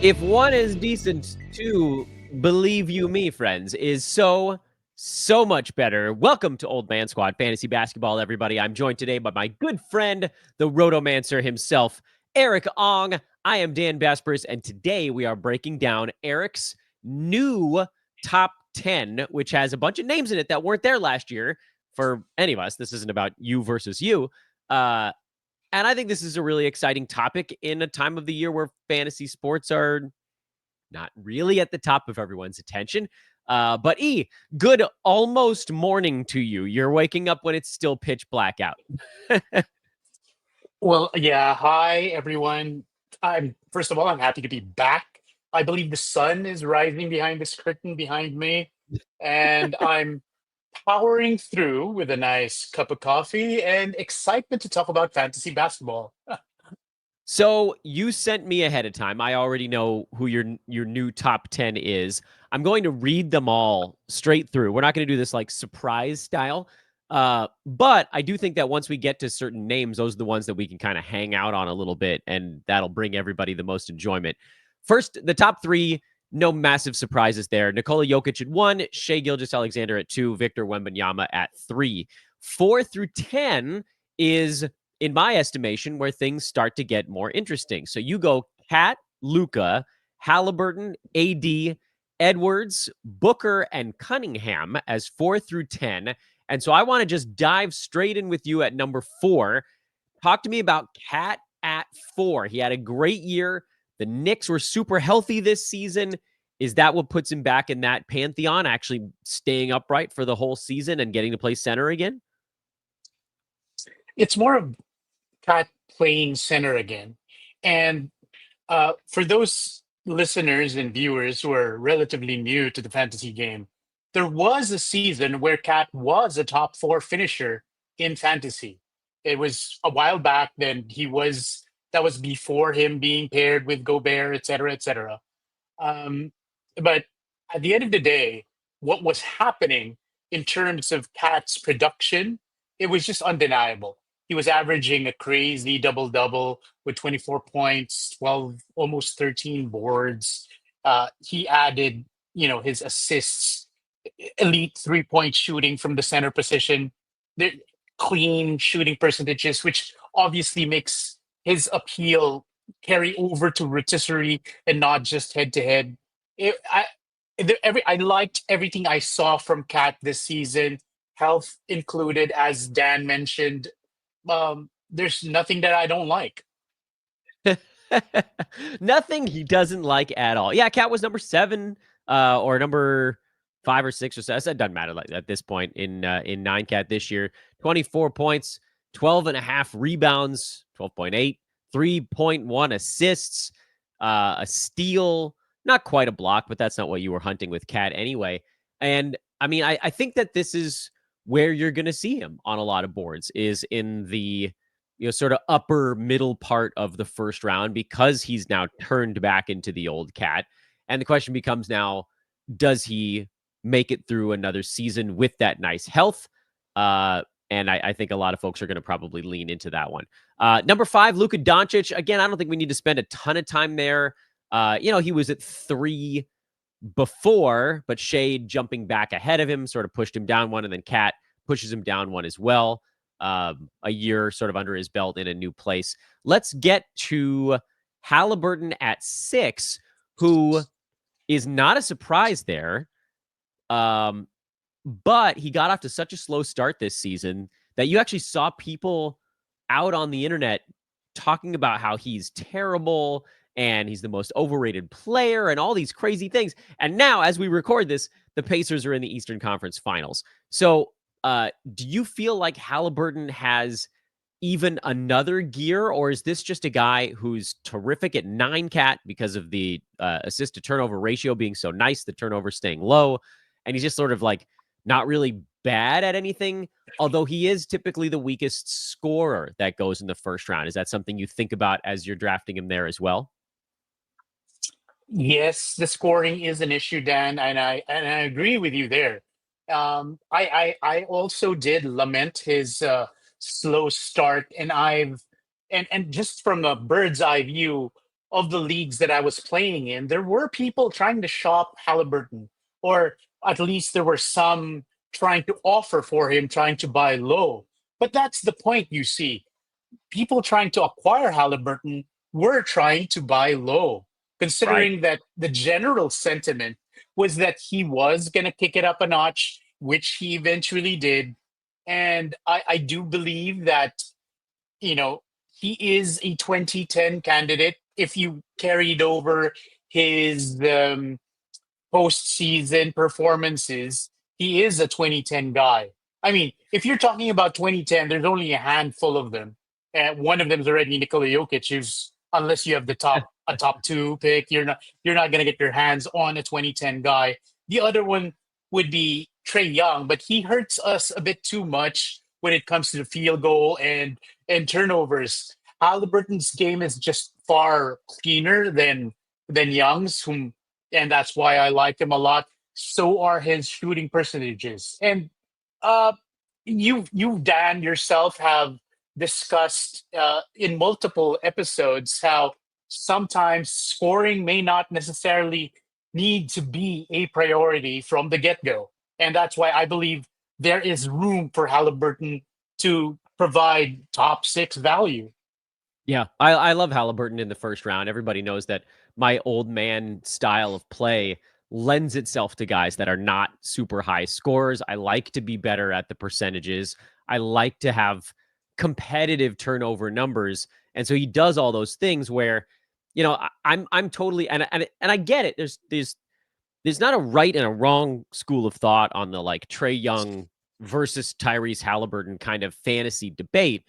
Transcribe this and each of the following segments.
If one is decent, two, believe you me, friends, is so much better. Welcome to Old Man Squad Fantasy Basketball, everybody. I'm joined today by my good friend, the Rotomancer himself, Erik Ong. I am Dan Vespers, and today we are breaking down Erik's new top 10, which has a bunch of names in it that weren't there last year for any of us. This isn't about you versus you. And I think this is a really exciting topic in a time of the year where fantasy sports are not really at the top of everyone's attention. But good almost morning to you. You're waking up when it's still pitch black out. Well, yeah. Hi, everyone. I'm first of all, I'm happy to be back. I believe the sun is rising behind this curtain behind me, and I'm powering through with a nice cup of coffee and excitement to talk about fantasy basketball. So you sent me ahead of time. I already know who your new top 10 is. I'm going to read them all straight through. We're not going to do this like surprise style. But I do think that once we get to certain names, those are the ones that we can kind of hang out on a little bit, and that'll bring everybody the most enjoyment. First, the top three, no massive surprises there. Nikola Jokic at 1, Shai Gilgeous-Alexander at 2, Victor Wembanyama at 3. 4 through 10 is, in my estimation, where things start to get more interesting. So you go Cat, Luca, Halliburton, AD, Edwards, Booker, and Cunningham as 4 through 10. And so I want to just dive straight in with you at number 4. Talk to me about Cat at 4. He had a great year. The Knicks were super healthy this season. Is that what puts him back in that pantheon, actually staying upright for the whole season and getting to play center again? It's more of Cat playing center again. And for those listeners and viewers who are relatively new to the fantasy game, there was a season where Cat was a top four finisher in fantasy. It was a while back. Then that was before him being paired with Gobert, et cetera, et cetera. Um, but at the end of the day, what was happening in terms of Cat's production, it was just undeniable. He was averaging a crazy double double with 24 points, 12, almost 13 boards. He added, his assists, elite 3-point shooting from the center position, the clean shooting percentages, which obviously makes his appeal carry over to rotisserie and not just head to head. I liked everything I saw from Cat this season, health included, as Dan mentioned. There's nothing that I don't like. Nothing he doesn't like at all. Yeah, Cat was number 7, or number 5 or 6 or 7. It doesn't matter like at this point in 9 Cat this year. 24 points, 12 and a half rebounds, 12.8, 3.1 assists, a steal, not quite a block, but that's not what you were hunting with Cat anyway. And I mean, I think that this is where you're going to see him on a lot of boards, is in the sort of upper middle part of the first round, because he's now turned back into the old Cat. And the question becomes now, does he make it through another season with that nice health? And I think a lot of folks are going to probably lean into that one. Number 5, Luka Doncic. Again, I don't think we need to spend a ton of time there. He was at 3 before, but Shade jumping back ahead of him sort of pushed him down one, and then Cat pushes him down one as well. A year sort of under his belt in a new place. Let's get to Halliburton at 6, who is not a surprise there. But he got off to such a slow start this season that you actually saw people out on the internet talking about how he's terrible and he's the most overrated player and all these crazy things. And now, as we record this, the Pacers are in the Eastern Conference Finals. So, do you feel like Halliburton has even another gear, or is this just a guy who's terrific at 9 Cat because of the assist to turnover ratio being so nice, the turnover staying low, and he's just sort of like not really bad at anything, although he is typically the weakest scorer that goes in the first round? Is that something you think about as you're drafting him there as well? Yes, the scoring is an issue, Dan, and I agree with you there. I also did lament his slow start, and just from a bird's eye view, of the leagues that I was playing in, there were people trying to shop Halliburton, or at least there were some trying to offer for him, trying to buy low. But that's the point, you see. People trying to acquire Halliburton were trying to buy low, Right. considering that the general sentiment was that he was going to kick it up a notch, which he eventually did. And I do believe that, you know, he is a 2010 candidate. If you carried over his postseason performances, he is a 2010 guy. I mean, if you're talking about 2010, there's only a handful of them. And one of them is already Nikola Jokic, who's unless you have the top two pick, you're not gonna get your hands on a 2010 guy. The other one would be Trey Young, but he hurts us a bit too much when it comes to the field goal and turnovers. Halliburton's game is just far cleaner than Young's, whom and that's why I like him a lot. So are his shooting percentages. And uh, you Dan yourself have discussed in multiple episodes how sometimes scoring may not necessarily need to be a priority from the get go, and that's why I believe there is room for Halliburton to provide top six value. Yeah, I love Halliburton in the first round. Everybody knows that my old man style of play lends itself to guys that are not super high scorers. I like to be better at the percentages. I like to have competitive turnover numbers. And so he does all those things where, I'm totally and I get it. There's not a right and a wrong school of thought on the like Trey Young versus Tyrese Halliburton kind of fantasy debate.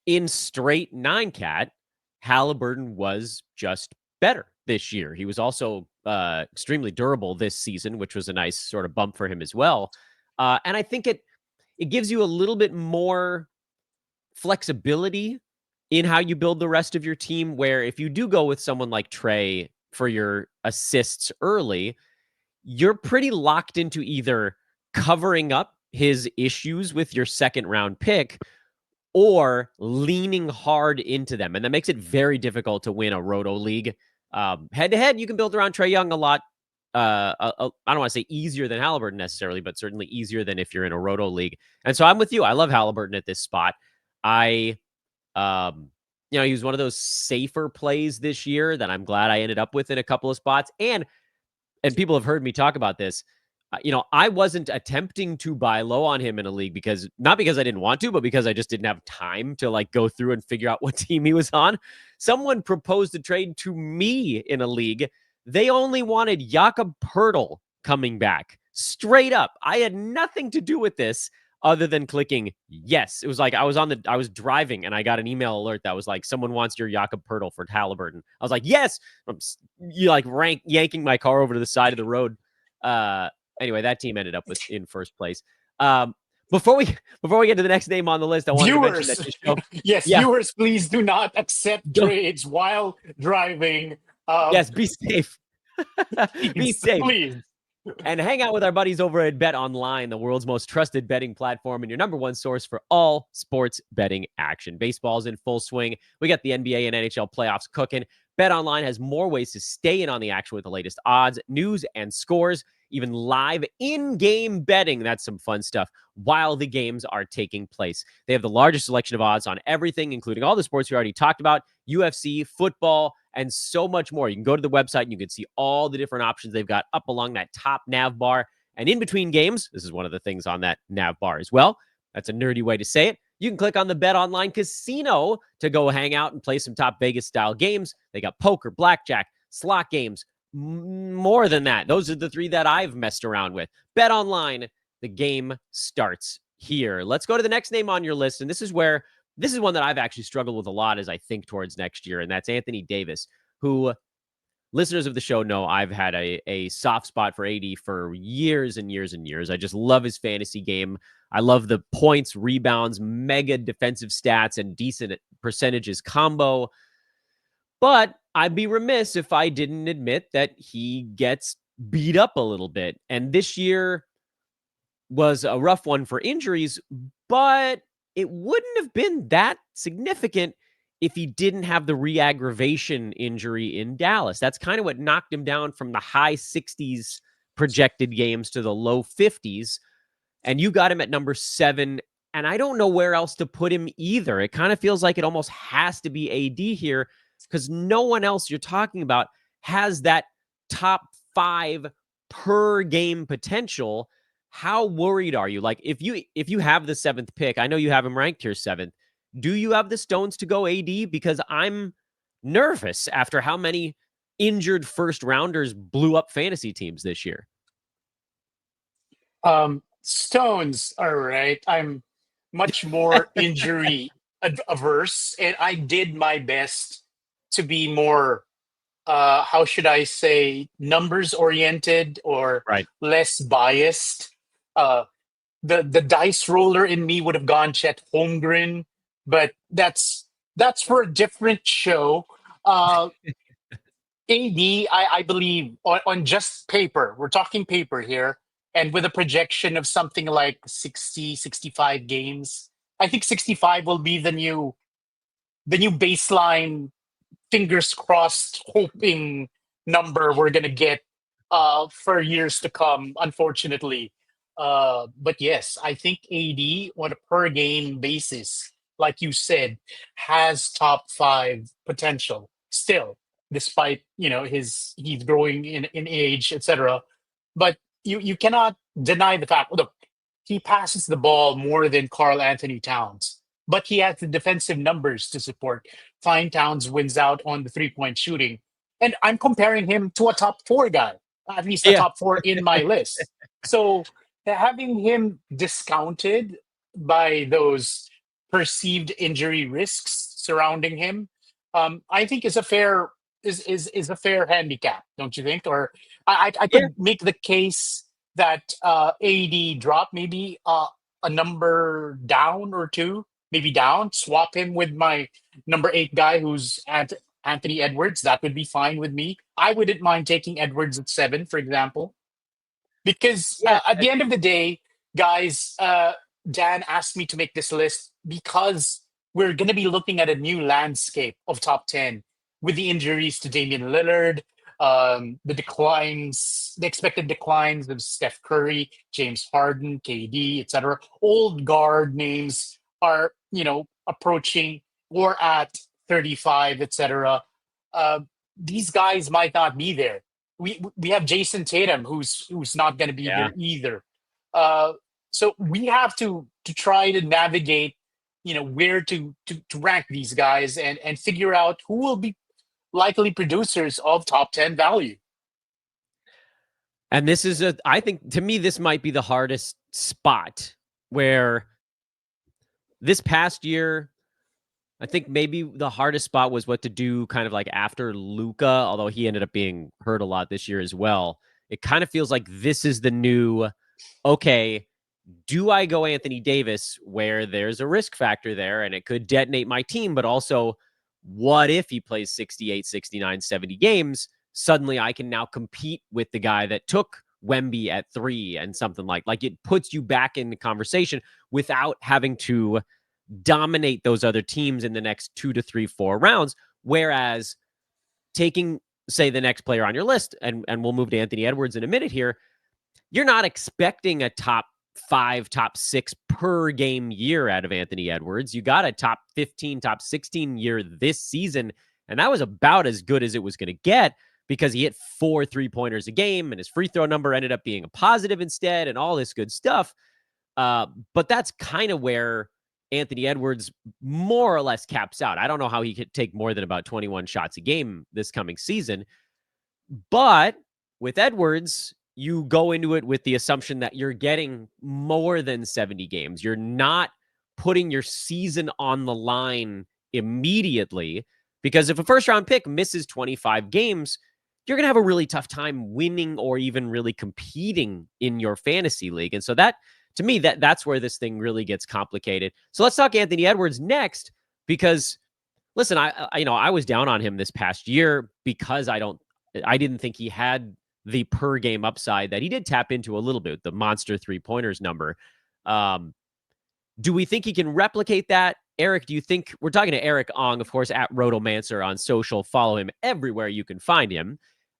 In straight nine cat, Halliburton was just better this year. He was also extremely durable this season, which was a nice sort of bump for him as well. And I think it gives you a little bit more flexibility in how you build the rest of your team. Where if you do go with someone like Trey for your assists early, you're pretty locked into either covering up his issues with your second round pick or leaning hard into them. And that makes it very difficult to win a Roto League. Head to head, you can build around Trey Young a lot. I don't want to say easier than Halliburton necessarily, but certainly easier than if you're in a Roto League. And so I'm with you. I love Halliburton at this spot. I, he was one of those safer plays this year that I'm glad I ended up with in a couple of spots. And people have heard me talk about this. I wasn't attempting to buy low on him in a league because not because I didn't want to, but because I just didn't have time to like go through and figure out what team he was on. Someone proposed a trade to me in a league. They only wanted Jakob Pertl coming back straight up. I had nothing to do with this other than clicking yes. It was like I was driving and I got an email alert that was like, someone wants your Jakob Pertl for Halliburton. I was like, yes. Yanking my car over to the side of the road. Anyway, that team ended up in first place. Before we get to the next name on the list, I wanted to mention that Viewers, this show. yes, Yeah, viewers, please do not accept go, trades while driving. yes, be safe. Be Please, safe. please. And hang out with our buddies over at Bet Online, the world's most trusted betting platform and your number one source for all sports betting action. Baseball's in full swing. We got the NBA and NHL playoffs cooking. Bet Online has more ways to stay in on the action with the latest odds, news, and scores, even live in-game betting. That's some fun stuff while the games are taking place. They have the largest selection of odds on everything, including all the sports we already talked about, UFC, football, and so much more. You can go to the website and you can see all the different options they've got up along that top nav bar. And in between games, this is one of the things on that nav bar as well. That's a nerdy way to say it. You can click on the Bet Online Casino to go hang out and play some top Vegas style games. They got poker, blackjack, slot games, more than that. Those are the three that I've messed around with. Bet Online, the game starts here. Let's go to the next name on your list. And this is one that I've actually struggled with a lot as I think towards next year, and that's Anthony Davis, who listeners of the show know I've had a soft spot for AD for years and years and years. I just love his fantasy game. I love the points, rebounds, mega defensive stats, and decent percentages combo. But I'd be remiss if I didn't admit that he gets beat up a little bit. And this year was a rough one for injuries, but it wouldn't have been that significant if he didn't have the re-aggravation injury in Dallas. That's kind of what knocked him down from the high 60s projected games to the low 50s. And you got him at number 7. And I don't know where else to put him either. It kind of feels like it almost has to be AD here because no one else you're talking about has that top 5 per game potential. How worried are you? Like if you have the 7th pick, I know you have him ranked here 7th. Do you have the stones to go AD? Because I'm nervous after how many injured first rounders blew up fantasy teams this year. Stones, all right. I'm much more injury averse, and I did my best to be more, how should I say, numbers oriented or Right. less biased. Uh, the dice roller in me would have gone Chet Holmgren, but that's for a different show. AD, I believe on just paper, we're talking paper here, and with a projection of something like 60, 65 games, I think 65 will be the new baseline, fingers crossed, hoping number we're gonna get for years to come, unfortunately. But yes, I think AD on a per game basis, like you said, has top 5 potential still, despite he's growing in age, etc. But you cannot deny the fact. Look, he passes the ball more than Carl Anthony Towns, but he has the defensive numbers to support. Fine Towns wins out on the 3-point shooting. And I'm comparing him to a top 4 guy, at least a Yeah. top 4 in my list. So having him discounted by those perceived injury risks surrounding him, I think is a fair handicap, don't you think? Or I Yeah. could make the case that AD drop maybe a number down or two, maybe down, swap him with my number 8 guy who's Anthony Edwards. That would be fine with me. I wouldn't mind taking Edwards at 7, for example, because Yeah. at the end of the day, guys, Dan asked me to make this list because we're going to be looking at a new landscape of top 10 with the injuries to Damian Lillard, the expected declines of Steph Curry, James Harden, KD, etc. Old guard names are, approaching or at 35, etc. Uh, these guys might not be there. We have Jason Tatum who's not going to be Yeah. here either. Uh, so we have to try to navigate, where to rank these guys and figure out who will be likely producers of top 10 value. And this is I think to me, this might be the hardest spot where this past year, I think maybe the hardest spot was what to do kind of like after Luca, although he ended up being hurt a lot this year as well. It kind of feels like this is the new, okay, do I go Anthony Davis where there's a risk factor there and it could detonate my team, but also what if he plays 68, 69, 70 games? Suddenly I can now compete with the guy that took Wemby at 3 and something like it puts you back in the conversation without having to dominate those other teams in the next 2 to 3, 4 rounds. Whereas taking, say, the next player on your list, and we'll move to Anthony Edwards in a minute here, you're not expecting a top 5, top 6 per game year out of Anthony Edwards. You got a top 15, top 16 year this season, and that was about as good as it was going to get because he hit 4 3-pointers a game and his free throw number ended up being a positive instead and all this good stuff. But that's kind of where Anthony Edwards more or less caps out. I don't know how he could take more than about 21 shots a game this coming season. But with Edwards, you go into it with the assumption that you're getting more than 70 games. You're not putting your season on the line immediately because if a first round pick misses 25 games, you're going to have a really tough time winning or even really competing in your fantasy league. And so that, to me, that's where this thing really gets complicated. So let's talk Anthony Edwards next because listen, I was down on him this past year because I didn't think he had the per game upside that he did tap into a little bit, the monster 3-pointers number. Do we think he can replicate that? Eric, do you think we're talking to Erik Ong, of course, at Rotomancer on social? Follow him everywhere you can find him.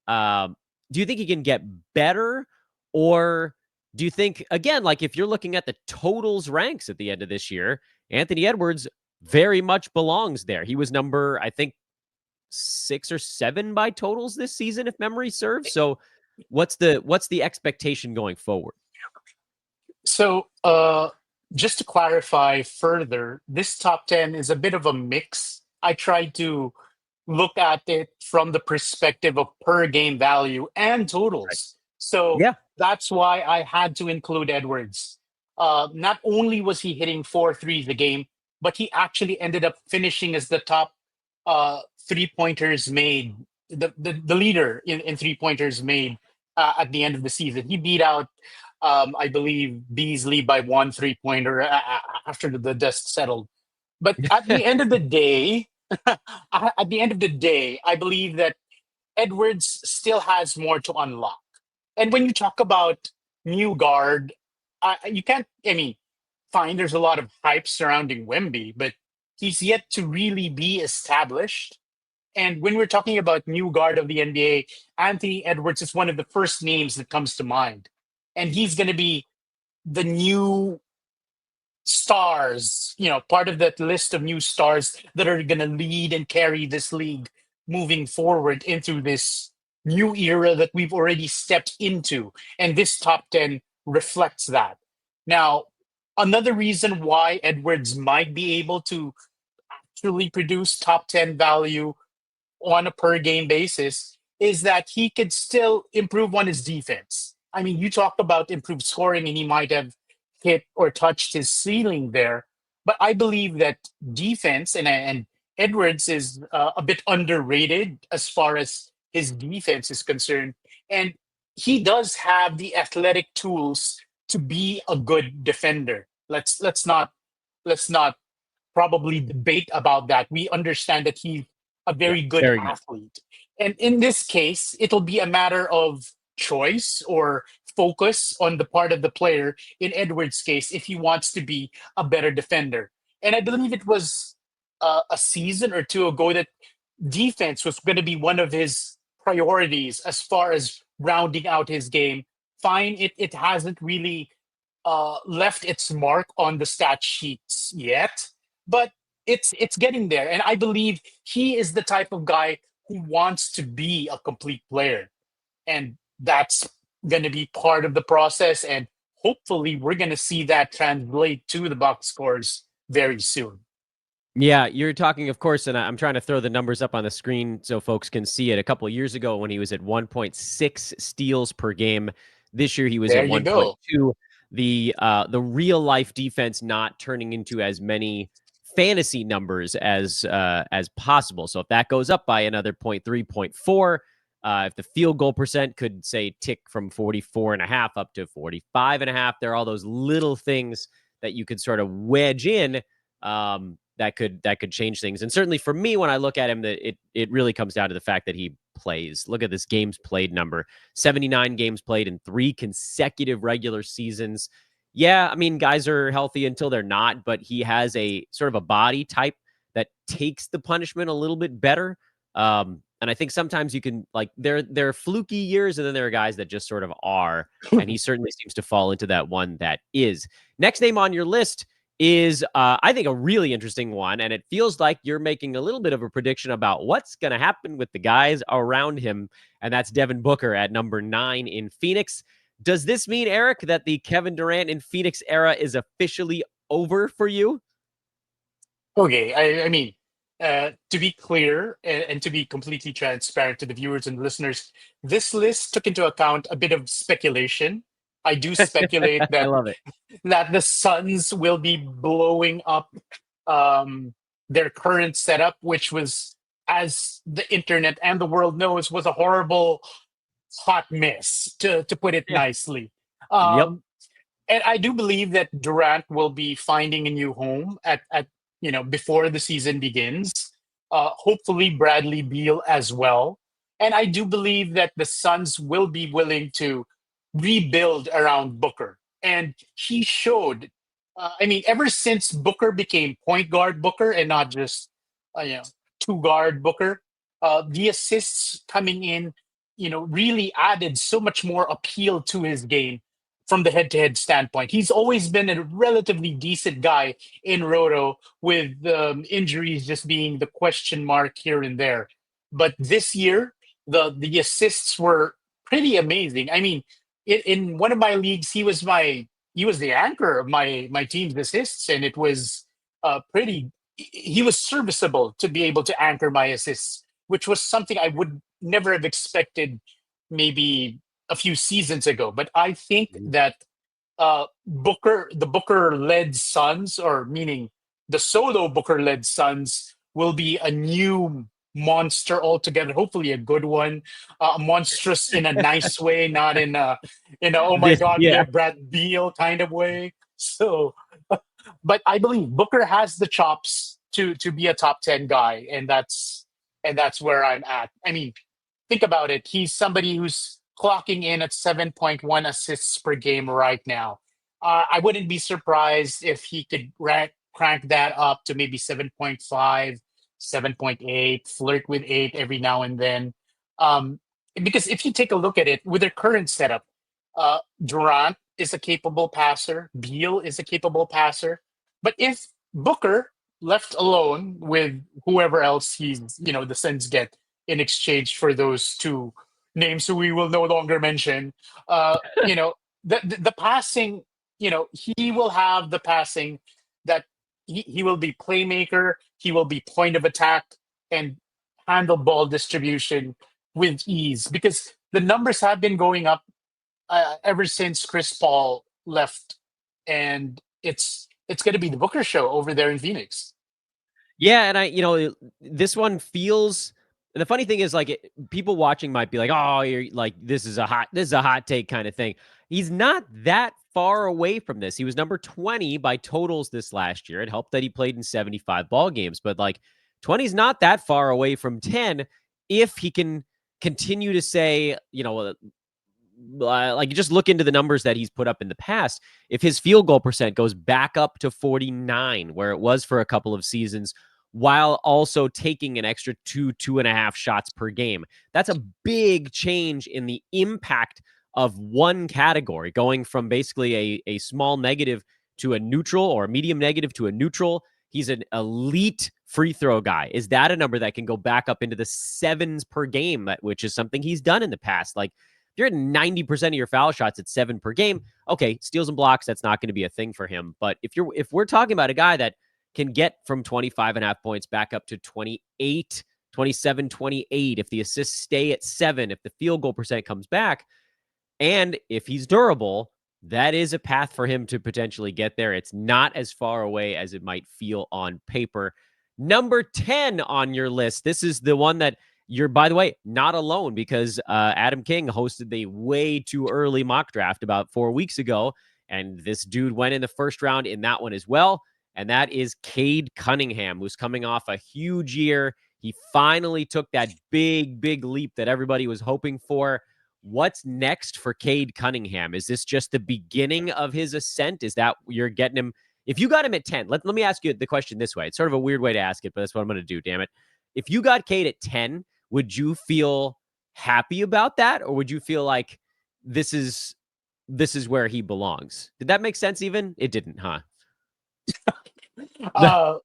Do you think he can get better, or do you think, again, like if you're looking at the totals ranks at the end of this year, Anthony Edwards very much belongs there. He was number, I think, 6 or 7 by totals this season, if memory serves. So, what's the expectation going forward? So, just to clarify further, this top 10 is a bit of a mix. I tried to look at it from the perspective of per game value and Right. totals. So Yeah. that's why I had to include Edwards. Not only was he hitting 4 threes a game, but he actually ended up finishing as the top 3 pointers made, the leader in 3 pointers made at the end of the season. He beat out, I believe, Beasley by 1 3 pointer after the dust settled. But at the end of the day, at the end of the day, I believe that Edwards still has more to unlock. And when you talk about new guard, you can't, I mean, fine, there's a lot of hype surrounding Wemby, but he's yet to really be established. And when we're talking about new guard of the NBA, Anthony Edwards is one of the first names that comes to mind. And he's going to be the new stars, part of that list of new stars that are going to lead and carry this league moving forward into this new era that we've already stepped into. And this top 10 reflects that. Now, another reason why Edwards might be able to actually produce top 10 value on a per game basis is that he could still improve on his defense. I mean, you talked about improved scoring and he might have hit or touched his ceiling there. But I believe that defense and Edwards is a bit underrated as far as his defense is concerned. And he does have the athletic tools to be a good defender. Let's not probably debate about that. We understand that he's a Yeah. very good Very good. athlete. And in this case, it'll be a matter of choice or focus on the part of the player in Edwards' case if he wants to be a better defender. And I believe it was a season or two ago that defense was going to be one of his priorities as far as rounding out his game. Fine, it hasn't really left its mark on the stat sheets yet, but it's getting there. And I believe he is the type of guy who wants to be a complete player, and that's going to be part of the process. And hopefully, we're going to see that translate to the box scores very soon. Yeah, you're talking, of course, and I'm trying to throw the numbers up on the screen so folks can see it. A couple of years ago, when he was at 1.6 steals per game, this year he was There at you go. 1.2. The real life defense not turning into as many fantasy numbers as possible. So if that goes up by another 0.3, 0.4, if the field goal percent could say tick from 44.5 up to 45.5, there are all those little things that you could sort of wedge in. That could change things. And certainly for me, when I look at him, that it really comes down to the fact that he plays. Look at this games played number: 79 games played in 3 consecutive regular seasons. Yeah, I mean, guys are healthy until they're not, but he has a sort of a body type that takes the punishment a little bit better. And I think sometimes you can, like, there are fluky years, and then there are guys that just sort of are. And he certainly seems to fall into that one that is. Next name on your list is, I think, a really interesting one. And it feels like you're making a little bit of a prediction about what's going to happen with the guys around him. And that's Devin Booker at number 9 in Phoenix. Does this mean, Eric, that the Kevin Durant in Phoenix era is officially over for you? Okay, I mean, to be clear and to be completely transparent to the viewers and listeners, this list took into account a bit of speculation. I do speculate I love it. that the Suns will be blowing up um, their current setup, which was, as the internet and the world knows, was a horrible hot mess, to put it Yeah. nicely. Yep. Um, and I do believe that Durant will be finding a new home at before the season begins. Hopefully Bradley Beal as well. And I do believe that the Suns will be willing to rebuild around Booker. And he showed I mean, ever since Booker became point guard Booker and not just you know, two guard Booker, the assists coming in, really added so much more appeal to his game from the head-to-head standpoint. He's always been a relatively decent guy in Roto, with injuries just being the question mark here and there. But this year, the assists were pretty amazing. I mean, in one of my leagues, he was the anchor of my team's assists, and it was pretty. He was serviceable to be able to anchor my assists, which was something I would never have expected maybe a few seasons ago. But I think Mhm. that the Booker led Suns, or meaning the solo Booker led Suns, will be a new monster altogether. Hopefully, a good one, monstrous in a nice way, not in a oh my This, god, we yeah. have Brad Beal kind of way. So, but I believe Booker has the chops to be a top 10 guy, and that's where I'm at. I mean, think about it. He's somebody who's clocking in at 7.1 assists per game right now. I wouldn't be surprised if he could crank that up to maybe 7.5, 7.8, flirt with 8 every now and then. Um, because if you take a look at it with their current setup, Durant is a capable passer, Beal is a capable passer. But if Booker left alone with whoever else the Suns get in exchange for those two names who we will no longer mention. The passing, he will have the passing that he will be playmaker, he will be point of attack, and handle ball distribution with ease, because the numbers have been going up ever since Chris Paul left, and it's going to be the Booker show over there in Phoenix. Yeah, and this one feels. The funny thing is, like, people watching might be like, "Oh, you're like this is a hot take kind of thing." He's not that far away from this. He was number 20 by totals this last year. It helped that he played in 75 ball games, but like 20 is not that far away from 10 if he can continue to say, like, just look into the numbers that he's put up in the past. If his field goal percent goes back up to 49, where it was for a couple of seasons, while also taking an extra 2.5 shots per game, that's a big change in the impact of one category, going from basically a small negative to a neutral, or a medium negative to a neutral. He's an elite free throw guy. Is that a number that can go back up into the sevens per game, which is something he's done in the past? Like, you're at 90% of your foul shots at 7 per game, okay, steals and blocks, that's not going to be a thing for him. But if we're talking about a guy that can get from 25.5 points back up to 28, 27, 28, if the assists stay at 7, if the field goal percent comes back, and if he's durable, that is a path for him to potentially get there. It's not as far away as it might feel on paper. Number 10 on your list. This is the one that you're, by the way, not alone, because Adam King hosted the way too early mock draft about 4 weeks ago. And this dude went in the first round in that one as well. And that is Cade Cunningham, who's coming off a huge year. He finally took that big, big leap that everybody was hoping for. What's next for Cade Cunningham? Is this just the beginning of his ascent? Is that you're getting him? If you got him at 10, let me ask you the question this way. It's sort of a weird way to ask it, but that's what I'm going to do, damn it. If you got Cade at 10, would you feel happy about that? Or would you feel like this is where he belongs? Did that make sense even? It didn't, huh? Uh,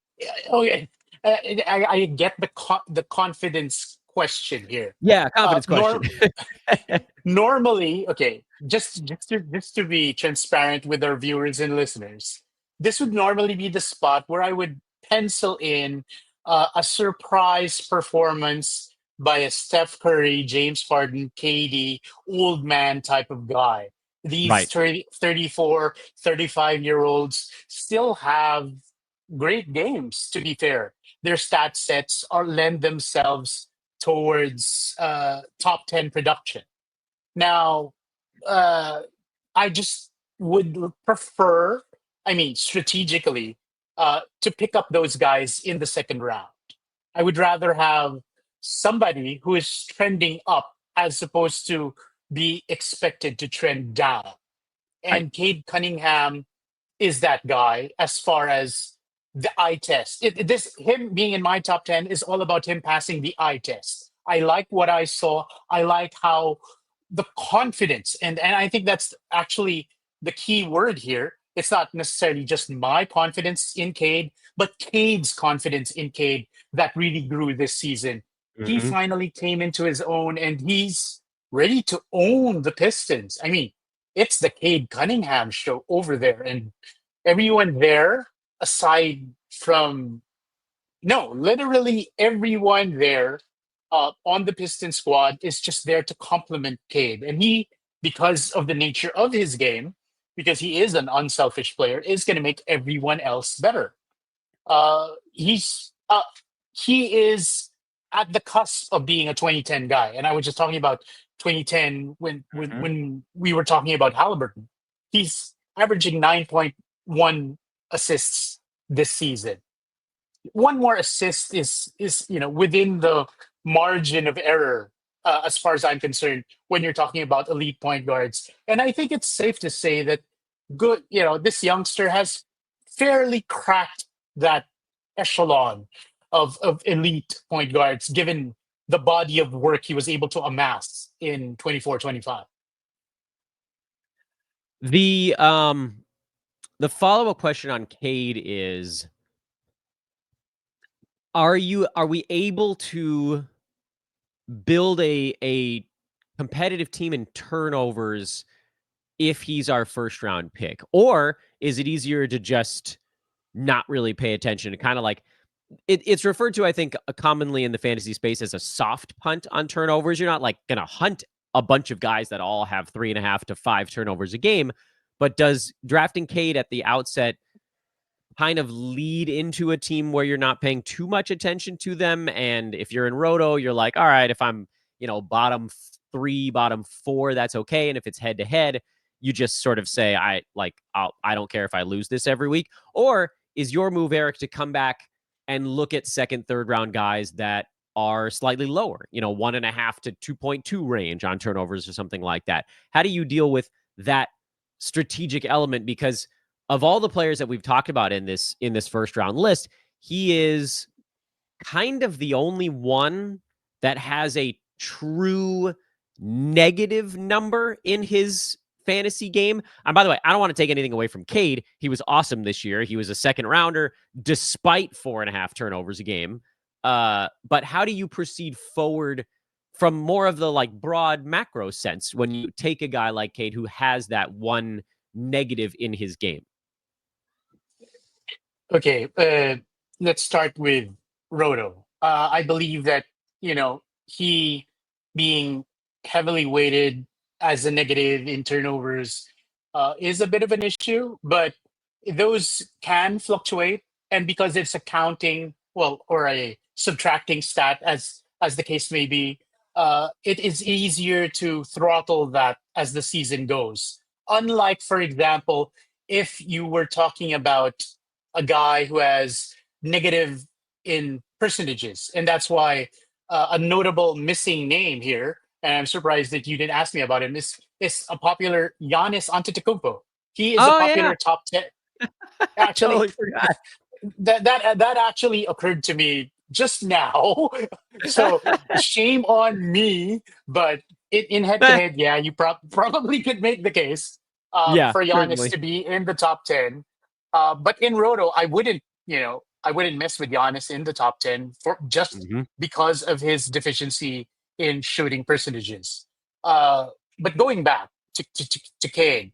okay, I get the confidence question here. Yeah, Uh, confidence question. nor Normally, okay, just to be transparent with our viewers and listeners, this would normally be the spot where I would pencil in a surprise performance by a Steph Curry, James Harden, KD, old man type of guy. These Right. 30, 34, 35 year olds still have great games, to be fair. Their stat sets are lend themselves towards top 10 production. Now, uh, I just would prefer, I mean, strategically, to pick up those guys in the second round. I would rather have somebody who is trending up as opposed to be expected to trend down. Right. And Cade Cunningham, is that guy as far as the eye test. This him being in my top 10 is all about him passing the eye test. I like what I saw. I like how the confidence, and I think that's actually the key word here. It's not necessarily just my confidence in Cade, but Cade's confidence in Cade that really grew this season. He Mhm. finally came into his own and he's ready to own the Pistons. I mean, it's the Cade Cunningham show over there, and everyone there, aside from no, literally everyone there on the Piston squad is just there to complement Cade. And he, because of the nature of his game, because he is an unselfish player, is going to make everyone else better. He is at the cusp of being a 2010 guy. And I was just talking about 2010 Mhm. when we were talking about Halliburton. He's averaging 9.1 assists this season. One more assist is within the margin of error as far as I'm concerned when you're talking about elite point guards. And I think it's safe to say that this youngster has fairly cracked that echelon of elite point guards given the body of work he was able to amass in 24-25. The um the follow-up question on Cade is are we able to build a competitive team in turnovers if he's our first round pick? Or is it easier to just not really pay attention to kind of like it's referred to, I think, commonly in the fantasy space as a soft punt on turnovers. You're not like going to hunt a bunch of guys that all have 3.5 to 5 turnovers a game. But does drafting Cade at the outset kind of lead into a team where you're not paying too much attention to them? And if you're in Roto, you're like, all right, if I'm, bottom 3, bottom 4, that's okay. And if it's head to head, you just sort of say, I don't care if I lose this every week. Or is your move, Eric, to come back and look at second, third round guys that are slightly lower, 1.5 to 2.2 range on turnovers or something like that? How do you deal with that strategic element? Because of all the players that we've talked about in this first round list, he is kind of the only one that has a true negative number in his fantasy game. And by the way, I don't want to take anything away from Cade. He was awesome this year. He was a second rounder despite 4.5 turnovers a game. But how do you proceed forward from more of the like broad macro sense when you take a guy like Cade who has that one negative in his game? Okay, let's start with Roto. I believe that he being heavily weighted as a negative in turnovers is a bit of an issue, but those can fluctuate, and because it's a counting, well, or a subtracting stat, as the case may be, it is easier to throttle that as the season goes. Unlike, for example, if you were talking about a guy who has negative in percentages, and that's why a notable missing name here. And I'm surprised that you didn't ask me about him. Is a popular Giannis Antetokounmpo. He is a Oh yeah, popular top 10. I Actually, totally forgot. that actually occurred to me just now. So shame on me, but in head to Eh, head, yeah, you probably could make the case yeah, for Giannis certainly. to be in the top 10. But in Roto, I wouldn't mess with Giannis in the top 10 for just Mhm. because of his deficiency in shooting percentages. Uh, but going back to Kane,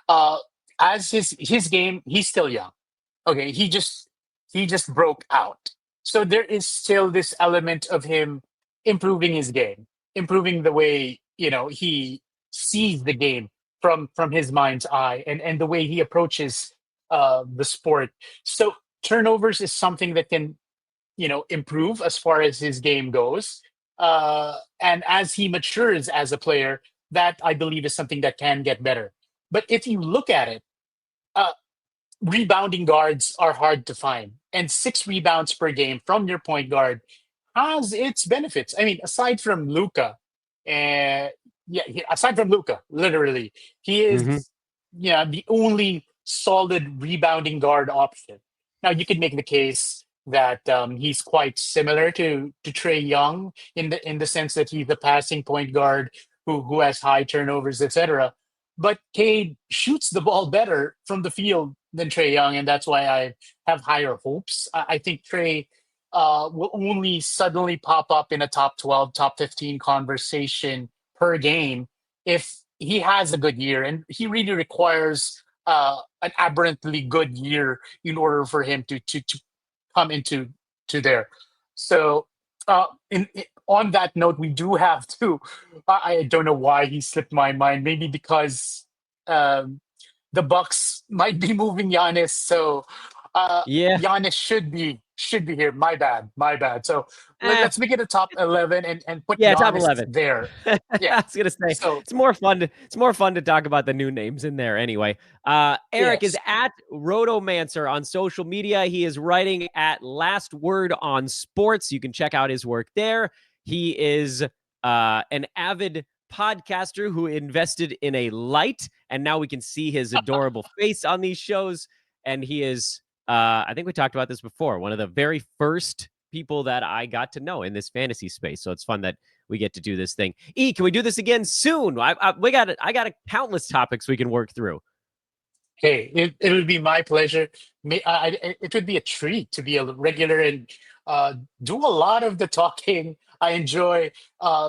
uh, as his game, he's still young. Okay, he just broke out. So there is still this element of him improving his game, improving the way he sees the game from his mind's eye, and the way he approaches the sport. So turnovers is something that can improve as far as his game goes. And as he matures as a player, that I believe is something that can get better. But if you look at it, uh, rebounding guards are hard to find, and 6 rebounds per game from your point guard has its benefits. I mean, aside from Luca, aside from Luca, literally, he Mhm. is the only solid rebounding guard option. Now, you could make the case that he's quite similar to Trey Young in the sense that he's the passing point guard who has high turnovers, etc. But Cade shoots the ball better from the field than Trey Young, and that's why I have higher hopes. I think Trey will only suddenly pop up in a top 12, top 15 conversation per game if he has a good year. And he really requires an aberrantly good year in order for him to come into to there. So, on that note, we do have to. I don't know why he slipped my mind. Maybe because um, the Bucks might be moving Giannis, so Yeah. Giannis should be here. My bad, my bad. So Eh, let's make it a top 11 and put yeah, top Giannis 11. there. Yeah. I was gonna say So it's more fun to talk about the new names in there anyway. Erik is yes. at Rotomancer on social media. He is writing at Last Word on Sports. You can check out his work there. He is an avid podcaster who invested in a light, and now we can see his adorable face on these shows. And he is, I think we talked about this before, one of the very first people that I got to know in this fantasy space. So it's fun that we get to do this thing. Can we do this again soon? I got countless topics we can work through. Hey, it would be my pleasure. It would be a treat to be a regular and uh, do a lot of the talking. I enjoy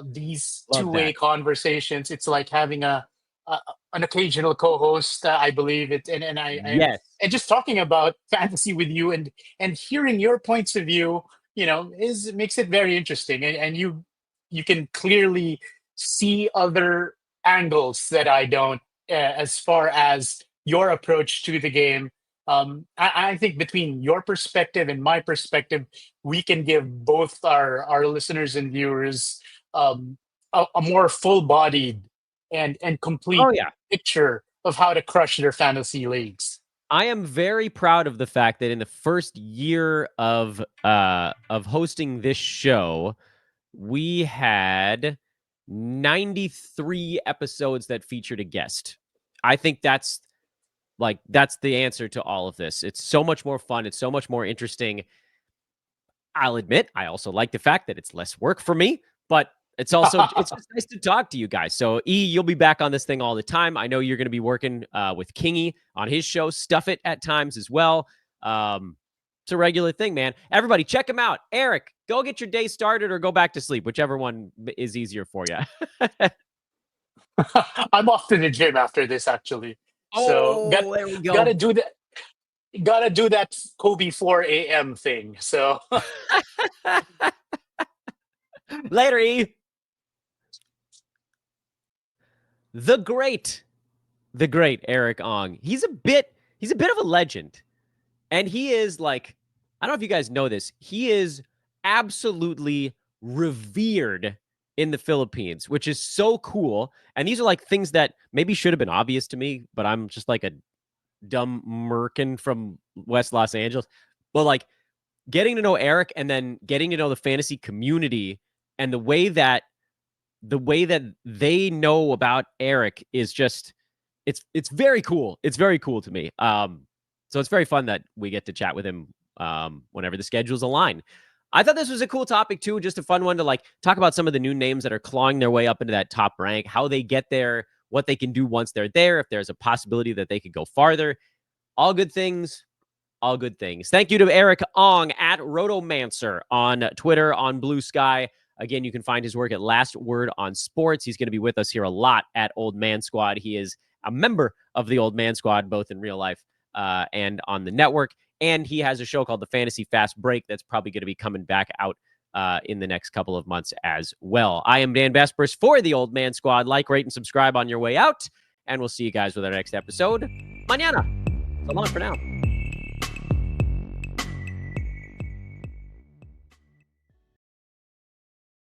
these Love two-way that. conversations. It's like having a an occasional co-host. I believe it, Yes. and just talking about fantasy with you and hearing your points of view. Is makes it very interesting, and you can clearly see other angles that I don't, as far as your approach to the game. I think between your perspective and my perspective, we can give both our listeners and viewers a more full-bodied and Oh complete yeah. picture of how to crush their fantasy leagues. I am very proud of the fact that in the first year of hosting this show, we had 93 episodes that featured a guest. I think that's the answer to all of this. It's so much more fun. It's so much more interesting. I'll admit, I also like the fact that it's less work for me, but it's just nice to talk to you guys. So you'll be back on this thing all the time. I know you're going to be working with Kingy on his show, Stuff It at times as well. It's a regular thing, man. Everybody, check him out. Erik, go get your day started or go back to sleep, whichever one is easier for you. I'm off to the gym after this, actually. So Oh, there we gotta go. do that. Gotta do that Kobe 4 a.m. thing. So Later, E. The great, the great Erik Ong. He's a bit of a legend. And he is like, I don't know if you guys know this. He is absolutely revered in the Philippines, which is so cool. And these are like things that maybe should have been obvious to me, but I'm just like a dumb merkin from West Los Angeles. But like getting to know Erik and then getting to know the fantasy community and the way that they know about Erik is just it's very cool. It's very cool to me. So it's very fun that we get to chat with him whenever the schedules align. I thought this was a cool topic too, just a fun one to like talk about some of the new names that are clawing their way up into that top rank, how they get there, what they can do once they're there, if there's a possibility that they could go farther. All good things, all good things. Thank you to Erik Ong at Rotomancer on Twitter, on Blue Sky. Again, you can find his work at Last Word on Sports. He's going to be with us here a lot at Old Man Squad. He is a member of the Old Man Squad, both in real life and on the network. And he has a show called the Fantasy Fast Break that's probably going to be coming back out in the next couple of months as well. I am Dan Vespers for the Old Man Squad. Like, rate, and subscribe on your way out. And we'll see you guys with our next episode. Mañana. So long for now.